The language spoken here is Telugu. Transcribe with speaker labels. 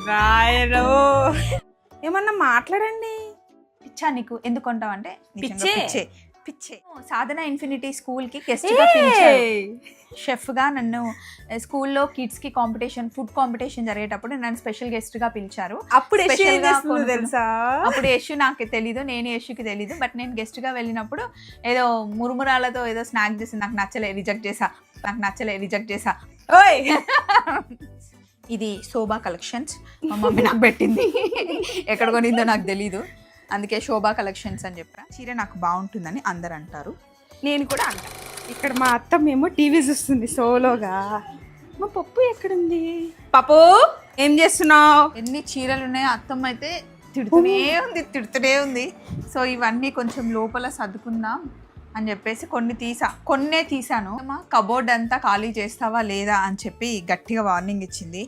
Speaker 1: రాయరు
Speaker 2: ఏమన్నా మాట్లాడండి.
Speaker 3: పిచ్చా నీకు ఎందుకు కొంటావు అంటే
Speaker 1: పిచ్చే.
Speaker 3: పిచ్చే సాధన ఇన్ఫినిటీ స్కూల్కి గెస్ట్గా పిలిచారు. షెఫ్గా నన్ను స్కూల్లో కిడ్స్కి కాంపిటీషన్ ఫుడ్ కాంపిటీషన్ జరిగేటప్పుడు నన్ను స్పెషల్ గెస్ట్గా పిలిచారు.
Speaker 2: అప్పుడు యశ్ ఏం
Speaker 3: Special గా
Speaker 2: చేస్తుందో
Speaker 3: కొనుక్కున్నా.
Speaker 2: తెలుసా?
Speaker 3: అప్పుడు యశ్ నాకు తెలీదు, నేను యశ్కి తెలీదు. బట్ నేను గెస్ట్గా వెళ్ళినప్పుడు ఏదో మురుమురాలతో ఏదో స్నాక్ చేసి నాకు నచ్చలే రిజెక్ట్ చేసా.
Speaker 2: ఓయ్
Speaker 3: ఇది శోభా కలెక్షన్స్, మా మమ్మీ నాకు పెట్టింది. ఎక్కడ కొనిందో నాకు తెలీదు, అందుకే శోభా కలెక్షన్స్ అని చెప్పా. చీర నాకు బాగుంటుందని అందరు అంటారు.
Speaker 2: నేను కూడా అంట. ఇక్కడ మా అత్తమ్మేమో టీవీ చూస్తుంది సోలోగా. మా పప్పు ఎక్కడుంది? పప్పు ఏం చేస్తున్నావు?
Speaker 3: ఎన్ని చీరలు ఉన్నాయో అత్తమ్మ అయితే తిడుతూనే ఉంది. సో ఇవన్నీ కొంచెం లోపల సర్దుకుందాం అని చెప్పేసి కొన్నే తీసాను. కబోర్డ్ అంతా ఖాళీ చేస్తావా లేదా అని చెప్పి గట్టిగా వార్నింగ్ ఇచ్చింది.